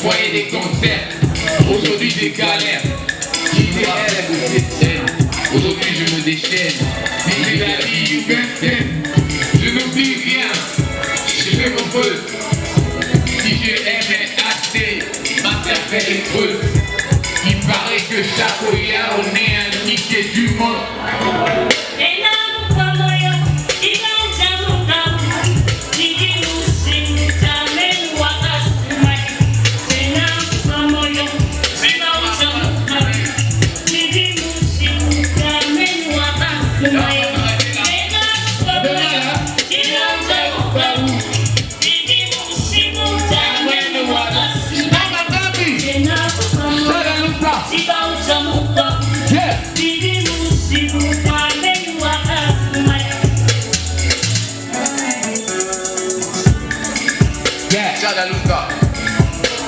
foyer des concerts. Aujourd'hui des galères. JDL de cette scène. Aujourd'hui je me déchaîne. Mais la vie ou bien je n'oublie rien. Je fais mon feu. Si je aimais assez, ma terre fait des creux. Il paraît que chaque oya on est un niqué du monde.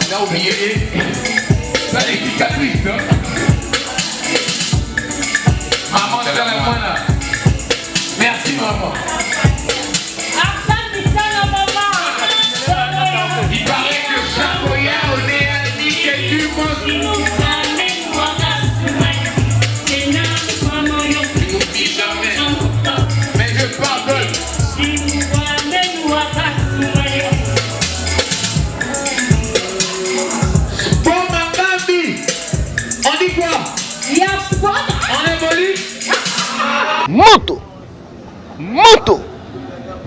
T'as oublié ça les cicatrices, hein? Maman, c'est la main là. Merci maman. Il paraît que Chakoya on est un niquet du monde. Je n'oublie jamais. Mais je pardonne.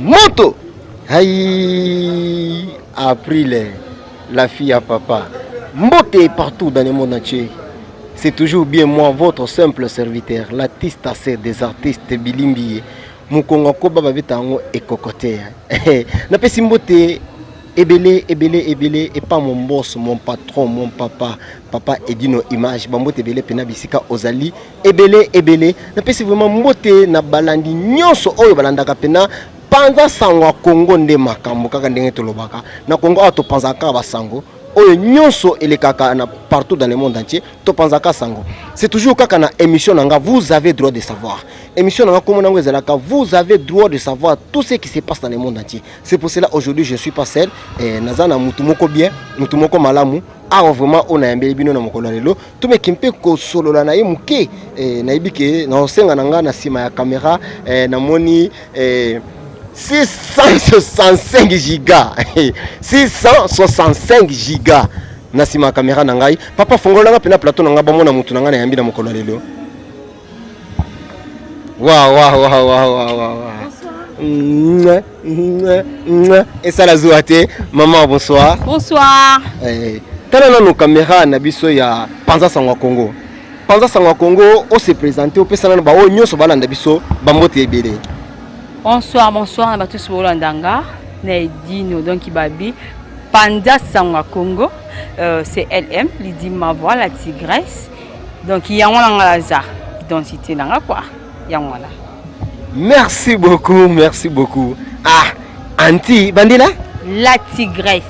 Moto. Aïe, April, la fille à papa. Mbote est partout dans le monde entier. C'est toujours bien moi, votre simple serviteur, l'artiste assez des artistes bilimbi. Mukongo koba babetango et cocoté. Napesi mbote ebele et pas mon boss, mon patron, mon papa Edino Image, bambote ebele pena bisika ozali ebele. Napesi vraiment mbote na balandi nyonso oyo balandaka pena panza sango Congo nde makambo kaka ndenge tolobaka na Congo ato panza ka basango oyo nyonso elekaka na partout dans le monde entier to panza ka sango. C'est toujours kaka na émission nanga vous avez droit de savoir. Émission nanga comme nango ezalaka vous avez droit de savoir tout ce qui se passe dans le monde entier. C'est pour cela aujourd'hui je suis pas seul et nazana mutu moko bien mutu moko malamu. Ah vraiment on a un bébé bino na mokolo lelo to me kimpe ko solo la na ye muke na ibike na osenga nanga na sima ya caméra na moni 665 gigas 665 gigas na sima caméra na ngai papa fongola nga pena plateau na nga ba mona mutu na nga na yambi na mokolo lelo. Wow. Et ça la zouate maman bonsoir. Bonsoir. Tala na caméra na biso ya Panza Sangwa Congo. Panza Sangwa Congo on se présenter au pesa na ba o nyoso balanda biso bambote ebele. Bonsoir na bato so Holandanga na Edino donc Ibabi Panza Sangwa Congo c'est LM li dit ma voix la tigresse donc yango na laza identité nanga quoi yango la. Merci beaucoup. Ah anti bandila la tigresse.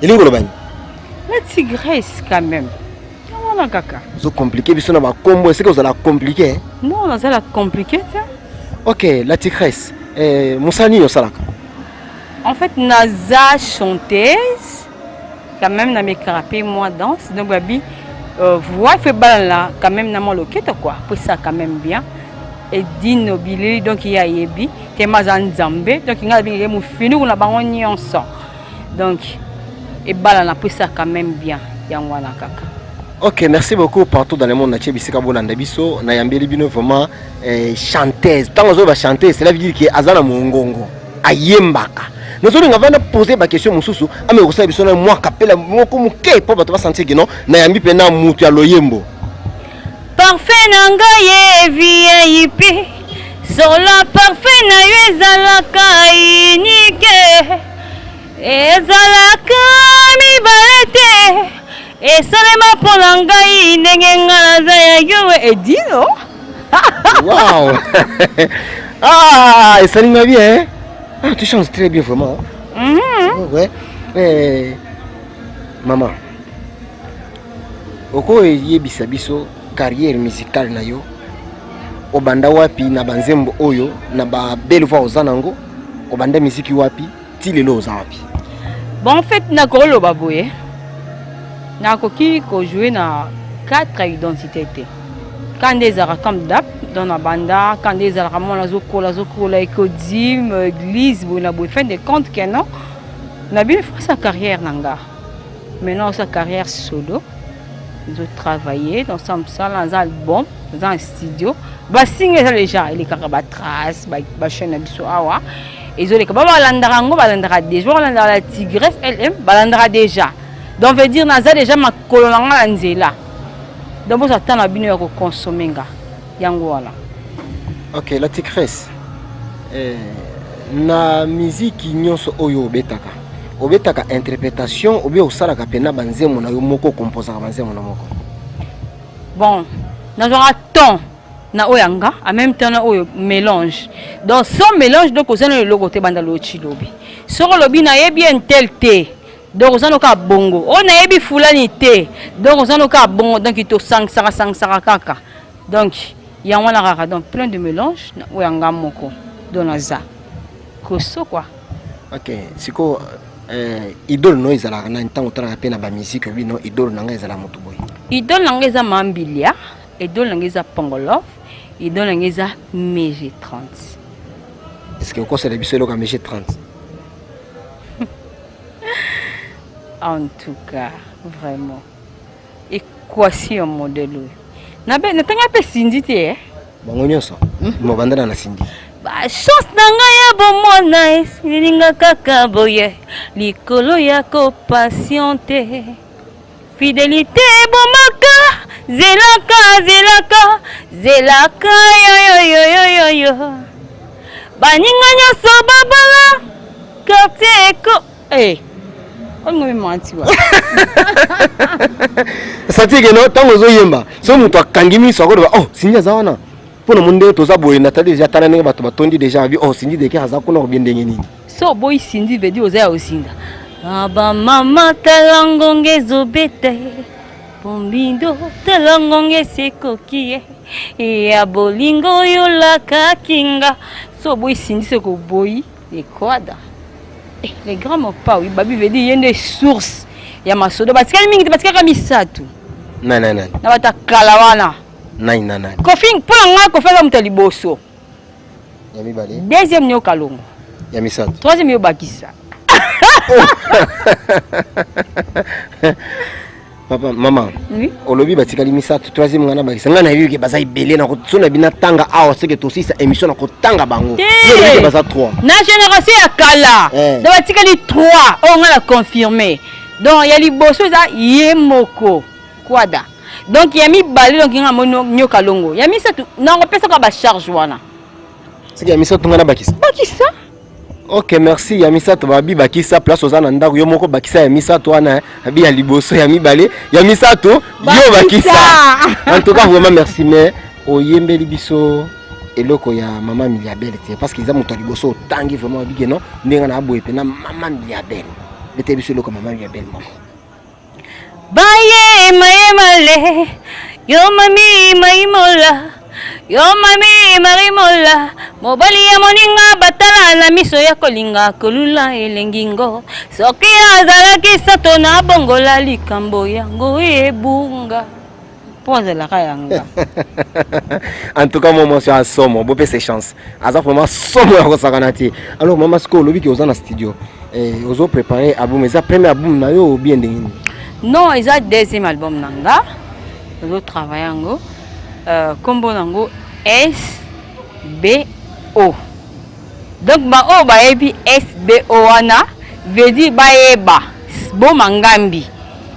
Elingo lobani. La tigresse quand même. Yango na kaka. Zo compliqué biso na ba combo est-ce que vous allez compliquer? Non, on a compliqué ça. Ok, la tigresse. Moussani Yosalaka. En fait, naza chanteuse, quand même, na me carapé moi danse. Donc, babi, voix fait bal là, quand même, na mon loquette quoi. Pour ça, quand même bien. Et Dino Billy, donc il y a Yebi, Temazan Zambé, donc il y a bien mon fini ou la baronne ensemble. Donc, et bal là, pour ça, quand même bien. Yangwana kaka. Ok, merci beaucoup partout dans le monde entier. Bisika bolanda biso na yambeli bino vraiment chanteuse. Tant que chanteuse, cela veut dire que azana mongongo ayembaka. Nous allons avant de poser ma question mususu, ame kosa biso na moi kapela moko muke po bato ba sentir que non na yambi pena mutu ya loyembo. Parfait nanga ye vie ipi. Sola parfait na yezalaka inike. Ezalaka mi balete. Et ça ne m'a pas l'engaï, n'est Edino. Wow! Ah, et ça m'a bien. Ah, tu chantes très bien, vraiment. Ouais. Maman, oko yebisa biso carrière musicale na yo. Obanda wapi na banzembo oyo na ba belle voix ozanango. Obanda musique wapi, ti lelo oza wapi. Bon, en fait, na kolo baboye. Na koki ko jouer na 4 identités. Quand des ara comme d'ap dans la banda, quand des ara mon la zokola écodim, église, bon na bo fin de compte que non. Na bien fait sa carrière nanga. Maintenant sa carrière solo. Ils ont travaillé dans ça dans un album, dans un studio. Ba signer les gens, les karabatras, ba chaîne biso awa. Ils ont les kaba balandarango balandara déjà, balandara la tigresse LM balandara déjà. Donc veut dire naza déjà ma kolonanga nzela. Donc ça t'a na bino ya ko consommer nga. Yango wala. OK, la tigresse. Na musique nyonso oyo betaka. Obetaka interprétation ou bien osalaka pena banzemo na yo moko composaka banzemo na moko. Bon, na genre ton na oyanga en même temps na oyo mélange. Donc son mélange donc ozana le logo te banda lo chilobi. Soro lobi na yebi entel te. Donc ozana ka bongo. On na yebi fulani te. Donc ozana ka bongo donc ito sang kaka. Donc ya wana rara donc plein de mélange na oyanga moko. Donc na za. Koso quoi. OK, siko idole no ezala na ntango tala pe na ba musique bi no idole nanga ezala moto boy. Idole nanga eza Mambilia, idole nanga eza Pongolov, idole nanga eza MG30. Est-ce que vous connaissez biso lo ka MG30? En tout cas, vraiment. Équation modèle. Na tanga pe sindi te. Bango nyonso. Mo bandana na sindi. Ba chance nanga ya bomona sininga kaka boye likolo ya ko patiente fidélité bomaka zelaka yo baninga nyoso babala quartier ko on me menti wa sati ke no tango zo yemba so muto akangimi so ko oh sinya zawana pour le monde toza boye natali déjà tala nenge bato batondi déjà bi oh sindi de ke aza kuna bien ndenge nini so boy sindi veut dire oza osinda aba mama talangonge zobete pombindo talangonge sekokie ya bolingo yo la kakinga so boy sindi se ko boy et quada les grands mots pas oui babi veut dire yende source ya masodo batikali mingi batikaka misatu na bata kalawana nine. Kofing pour nga kofela mutali boso. Yami bale. Deuxième nyo kalongo. Yami sat. Troisième yo bakisa. Papa, maman. Oui. Olobi batikali misat troisième ngana bakisa. Ngana yuki bazai belé na ko tsona bina tanga awa seke to sisa émission na ko tanga bango. Yo yuki baza 3. Na génération ya kala. Da batikali 3. On nga la confirmer. Donc yali boso za yemoko. Kwada. Donc yami balé donc nga mono nyoka longo yami ça na ngopesa ka ba charge wana c'est yami ça tungana bakisa OK merci yami ça to babi bakisa place ozana ndako yo moko bakisa yami ça to wana abi ya liboso yami balé yami ça to yo bakisa en tout cas vraiment merci mais oyembeli biso eloko ya maman Miliabel parce qu'ils a monté liboso tangi vraiment bigé non ndenga na boye pe na maman Miliabel bete biso eloko maman Miliabel moko baye male yo mami maimola yo mami marimola mobali ya moninga batala na miso ya kolinga kolula elengingo soki azalaki sato na bongola likambo yango ebunga pose la kayanga en tout cas moi c'est un somme beau ses chances aza vraiment somme ya kosakanati alors maman sko lobi ki ozana studio ozo préparer album mais ça premier album na yo bien ndengini. Non, ils ont deuxième album nanga. Ils ont travaillé ngo. Combo nango SBO. Donc ba o ba ebi SBO wana veut dire ba eba bo mangambi.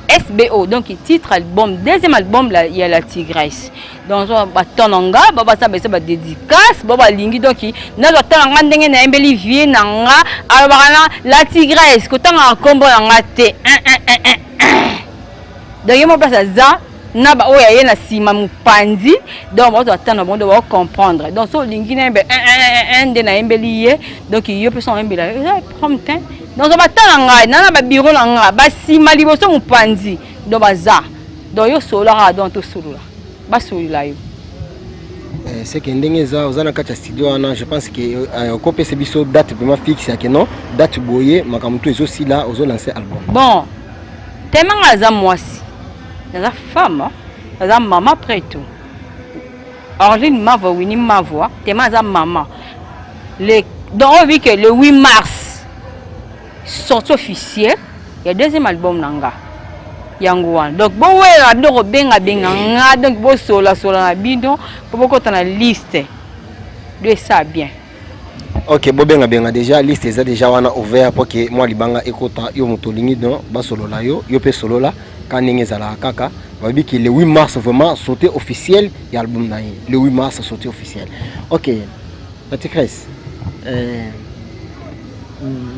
SBO donc titre album deuxième album là il y a la tigresse. Donc ba tonanga ba ça ba dédicace ba lingi donc na lo tonanga ndenge na embeli vie nanga alors la tigresse ko tanga combo nanga te donc il m'a passé ça na ba oya yena sima mupanzi donc on doit attendre on doit comprendre donc so lingi na be de na embeli donc il peut son embeli prendre temps donc on va attendre na ba bureau na ba sima liboso mupanzi donc baza donc yo solo donc to solo ba solo là yo c'est que ndenge za ozana kati ya studio wana je pense que copie c'est biso date vraiment fixe ya que non date boye makamuto ezo si là ozo lancer album. Bon, tellement aza mwasi. Aza femme, aza maman après tout. Orline Mavo, Winnie Mavo, tellement aza maman. Donc on vit que le 8 mars sortie officielle, il y a deuxième album nanga. Yangouan. Donc bon ouais adoro benga nga donc bo sola na bido pour ko na liste de ça bien. OK, bo benga déjà liste est déjà wana ouvert pour que moi libanga ekota yo motolingi non ba solo la yo pe solo la quand ninga la kaka va dire que le 8 mars vraiment sortie officielle et album na le 8 mars sortie officielle. OK. Patrice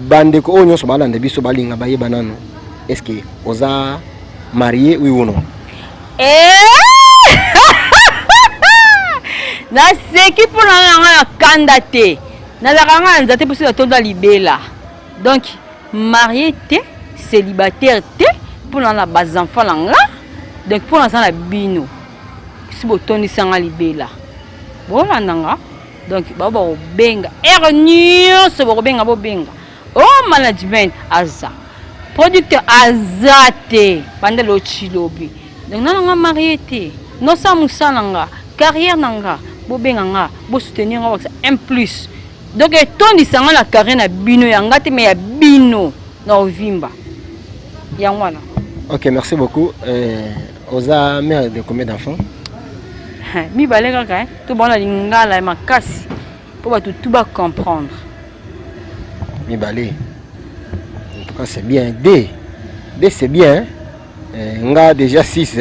bande ko onyo so balande biso balinga baye banano. Est-ce que oza marié oui ou non? Na seki pour la candidaté. Na la candidaté pour se toda libela. Donc marié té, célibataire té pour la bas enfant là. Donc pour l'instant la bino. Si botoni sanga libela. Bona nanga. Donc baba obenga. Ernio se bobenga bobenga. Oh management aza. Producteur azate pendant le chilobi. Donc non marié té. Non ça musa nanga. Carrière nanga. Bobenga nga. Bo soutenir nga un plus. Donc ton disanga la carrière na bino yanga te mais ya bino na ovimba. Yangwana. OK, merci beaucoup. Oza mère de combien d'enfants? Mi balega ka to bona lingala makasi. Pour ba tout ba comprendre. Mi balé. C'est bien. D c'est bien. Nga déjà 6.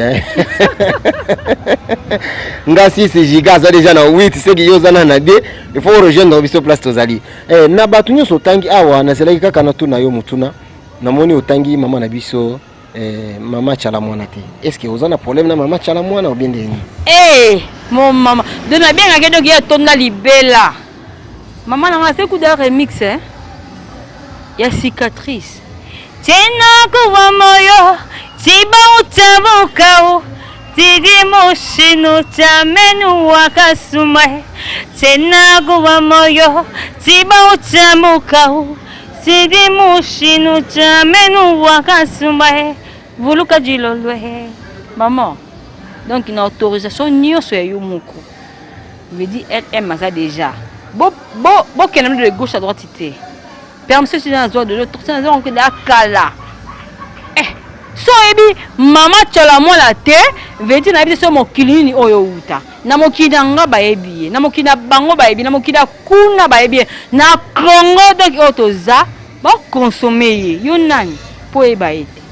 Nga 6 gigas déjà na 8. C'est que yozana na D. Il faut rejoindre biso place tozali. Na batunyo sotangi awa na zelaki kaka na tuna yo mutuna. Na moni otangi mama na biso mama chala mwana te. Est-ce que ozana problème na mama chala mwana ou bien ndeni? Mon maman. De na bien ngake donc ya tonda libela. Maman na c'est coup de remix hein. Ya cicatrice. Tena kuwa moyo tiba utabukao tigi moshino chamenu wakasumae. Tena kuwa moyo tiba utabukao tigi moshino chamenu wakasumae. Vuluka jilolwe. Maman, donc une autorisation nyonso ya yumuko. Je dis elle aime ça déjà. Bo kenem de gauche à droite ité. Permission sur la zone de l'autre, c'est la zone de la kala. So ebi mama chala mo la te, veti na ebi so mo kilini oyo uta. Na mo kidanga ba ebi, na mo kida bango ba ebi, na mo kida kuna ba ebi, na Congo donc otoza ba consommer yo nani po e ba ete.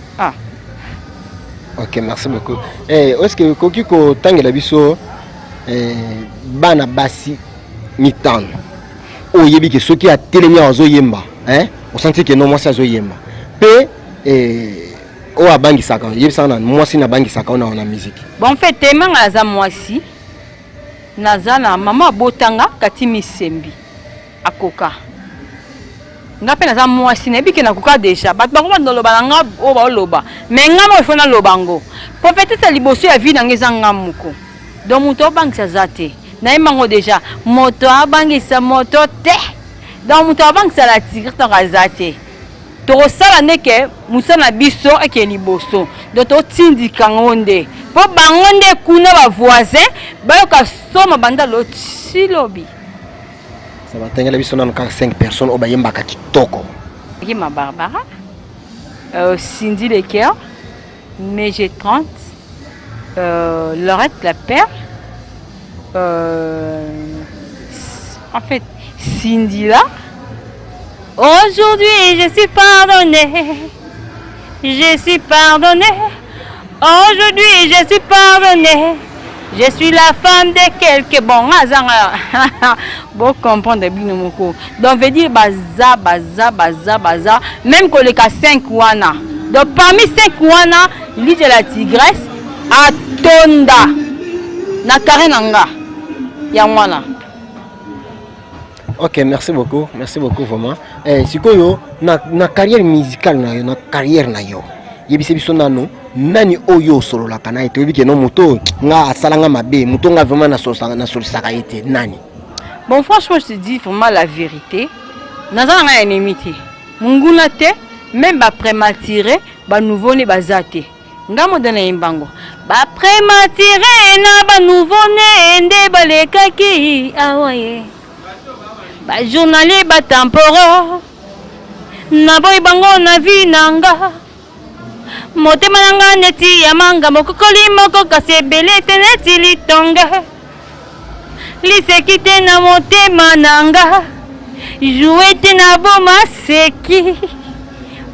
OK, merci beaucoup. Est-ce que koki ko tangela biso bana basi mitano. Oyebi ke soki a telemi azo yemba. On sentit que non moi ça zo yemba. Pe o abangi saka yebisa na moi si na bangi saka na musique. Bon en fait tellement aza moi si naza na mama botanga kati misembi akoka. Ngape naza moi si nebi ke na koka déjà. Bat ba ko ndoloba nga o ba loba. Mais nga mo fona lobango. Prophète sa liboso ya vie na ngeza ngamuko. Donc muto bangi sa zate. Na imango déjà moto abangi sa moto te. Donc muto bangi sa la tigre to razate. To sala neke musana biso eke liboso. Donc to tindika ngonde. Po bangonde kuna ba voisin ba yo ka soma banda lo chilobi. Ça va tenir la biso na 5 personnes au bayemba ka kitoko. Ma Barbara. Cindy Lecker, Mégé 30, Laurette la Perle. En fait, Cindy là. Aujourd'hui, je suis pardonnée. Je suis pardonnée. Aujourd'hui, je suis pardonnée. Je suis la femme de quelques bons hasards. Bon, comprendre bien mon coup. Donc, veut dire baza. Même qu'on les 5 wana. Donc, parmi 5 wana, l'île de la tigresse, à Tonda. Na Karenanga. Yamwana. OK, merci beaucoup vraiment. Sikoyo na carrière musicale na carrière na yo. yebise biso nano nani oyo solo la kana ete obike no moto nga asalanga mabe moto nga vraiment na solo saka ete nani. Bon, franchement, je te dis vraiment la vérité. Naza nga ennemi te. Munguna te, même ba prématuré, ba nouveau-né bazate. Nga mo dana imbango. Ba prématuré na ba nouveau-né nde balekaki awaye. Ba journalier ba temporo. Na boy bango na vie nanga. Motema nanga neti ya manga mokokoli moko kasebele teneti litonga. Lisekite na motema nanga jouete na boma seki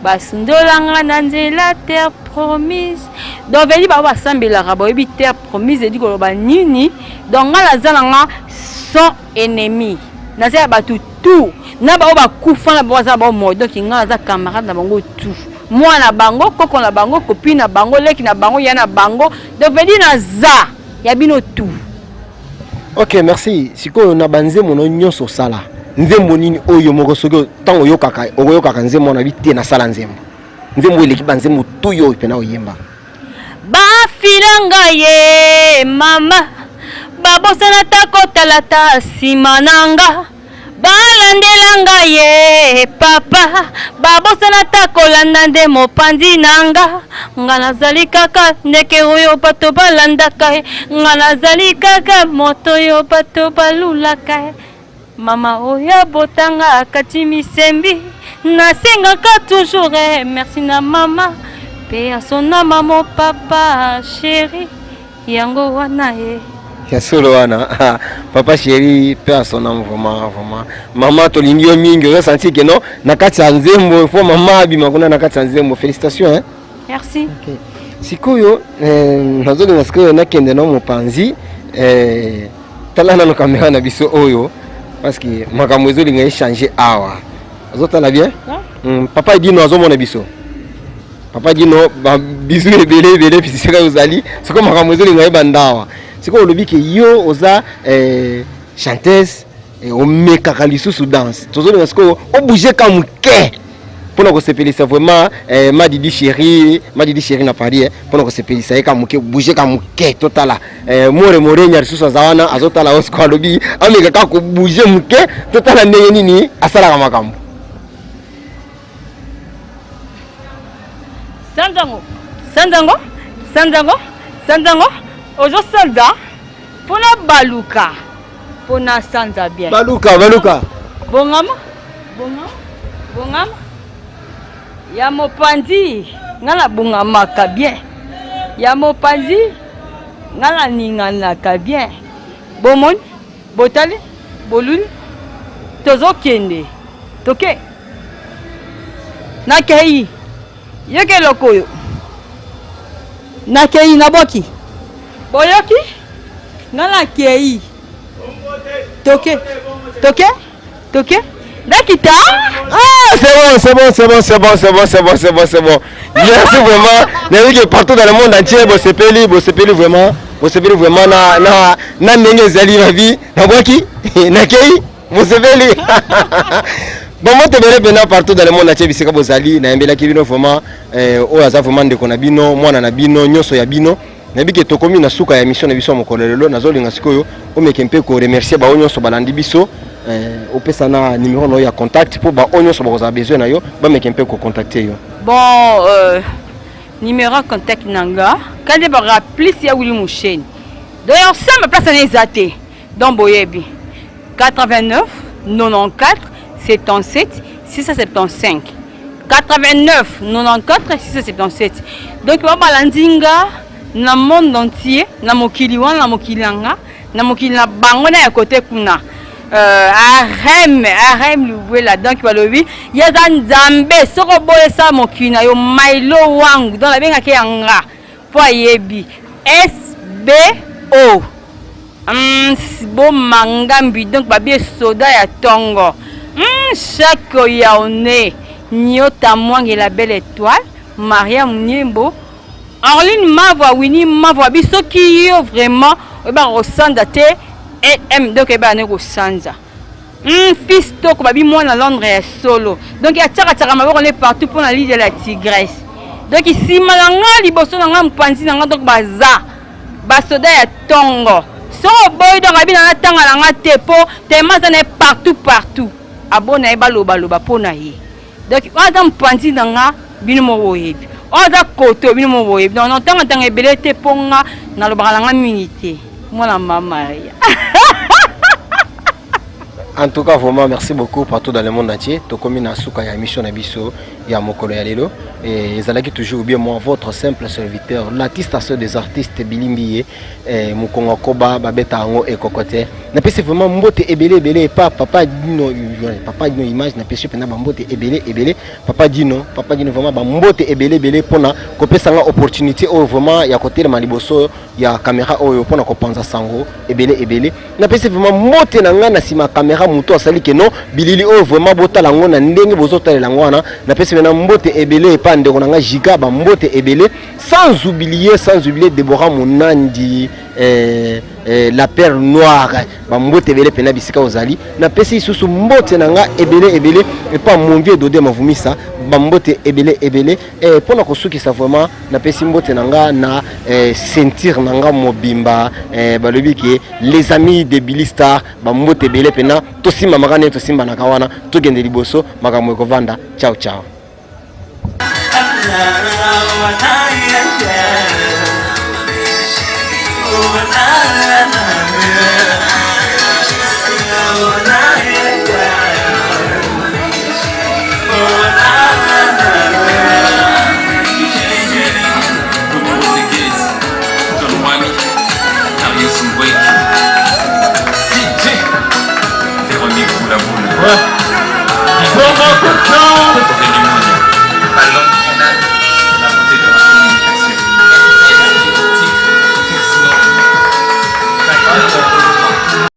basundolanga na nzela terre promise donc veli ba basambelaka boyebi terre promise edi koloba nini donc nga nazalanga sans ennemi nazala bato tout na bao bakufa na bao baza bao moi donc nga naza camarade na bango tout mwana bango koko na bango copine na bango leki na bango ya na bango donc veli naza ya bino tout. Ok, merci. Siko na banze mono nyonso sala. Nzembo nini oyo moko soki tango oyoka nzembo na bite na sala nzembo. Nzembo eleki banzembo tuyo pena oyemba. Ba filanga ye mama. Babosana takotalata simananga. Balandelanga ye papa. Babosana takolanda nde mopanzi nanga. Nga nazali kaka ndeke oyo bato balandaka ye. Nga nazali kaka moto oyo bato balulaka ye. Mama oyo botanga kati misembi. Nasengaka toujours merci na mama. Pe asona mama papa chéri. Yango wana ye. Solo wana papa chéri pe asona vraiment maman tolingi yo mingi on senti que non na kati ya nzembo faut maman abima kuna na kati ya nzembo félicitations hein. Merci. Okay. Sikoyo nazoli nasikoyo na kende no mopanzi talana no kamera na biso oyo parce que makambo ezoli ngai changer awa azotala bien papa dit no azomona biso papa dit no ba bisu ebele puis sika ozali siko makambo ezoli ngai bandawa siko olobi ke yo oza chanteuse omekaka lisusu danse tozoli nasiko obouger ka muke pona ko sepelisa vraiment Madidi chéri na Paris pona ko sepelisa ka muke bouger ka muke totala more nya lisusu azawana azotala osiko alobi ameka ka ko bouger muke totala ndenge nini asala makambo Sandango ojo soldat pona baluka pona sanza bien baluka bongama ya mopanzi ngala bongama ka bien ya mopanzi ngala ningana ka bien bomon botale boluni tozo kende toke nakei yoke lokoyo nakei naboki boyoki ngala kei toke dakita c'est bon merci vraiment n'avez que partout dans le monde entier bo sepeli vraiment na ndenge zali ma vie naboki nakei bo sepeli bon moi te verrai bien partout dans le monde entier bisika bozali na mbela kibino vraiment o aza vraiment ndeko na bino mwana na bino nyoso ya bino nabike tokomi na suka ya mission na biso mokolelo nazolinga sikoyo omeke mpe ko remercier ba onyoso balandi biso opesa na numéro no ya contact pour ba onyoso ba koza besoin na yo ba meke mpe ko contacter yo. Bon numéro contact nanga quand ba rappeler si ya wili musheni donc ensemble place na ezate donc boyebi 89 94 77 675 89 94 677 donc ba balandinga na monde entier na mokili wana na mokilanga na mokili na bango na ya côté kuna arem luwela donc balobi yaza nzambe soko boye sa mokili na yo mailo wangu dans la benga ke yanga po yebi SBO bo mangambi donc babi soda ya tongo chaque yaone nyota mwangi la belle étoile Maria Mnyembo Arline Mavwa Winnie Mavwa biso ki yo vraiment ba resanda te et donc ba ne resanda fils to ko babi mwana Londres solo donc ya tchaka maboko ne partout pour la liste de la tigresse donc nsima na nga liboso na nga mopanzi na nga donc baza basoda ya tongo so boy donc abi na tanga na nga te po tellement ça n'est partout abona ye baloba mpona ye donc oyo aza mopanzi na nga bino mo boyebi oyo aza koto bino mo boyebi donc notanga ebele te mpo nga nalobaka na nga mingi te mwana mama ya En tout cas, vraiment, merci beaucoup partout dans le monde entier. Tokomi na suka ya mission na biso ya mokolo ya lelo. Et ezalaki toujours bien moi votre simple serviteur, l'artiste à ceux des artistes bilimbiye mukongo koba babeta ngo ekokote. Na pesi vraiment mbote ebele pas papa dino image na pesi pena mbote ebele papa dino vraiment ba mbote ebele pona kopesa nga opportunité o vraiment ya côté ma liboso ya caméra oyo pona ko panza sango ebele na pesi vraiment mbote na nga na sima caméra muto asali ke non bilili o vraiment botala ngo na ndenge bozotala ngo wana na pesi na mbote ebele pa ndeko na nga giga ba mbote ebele sans oublier Deborah Munandi la perle noire ba mbote ebele pena bisika ozali na pesi isusu mbote na nga ebele et pas mon vieux dodé mavumisa ba mbote ebele et pona kosukisa vraiment na pesi mbote na nga na sentir na nga mobimba balobi ke les amis de Billy Star ba mbote ebele pena tosimba makane tosimba na kawana togende liboso makambo ekovanda ciao Vamos,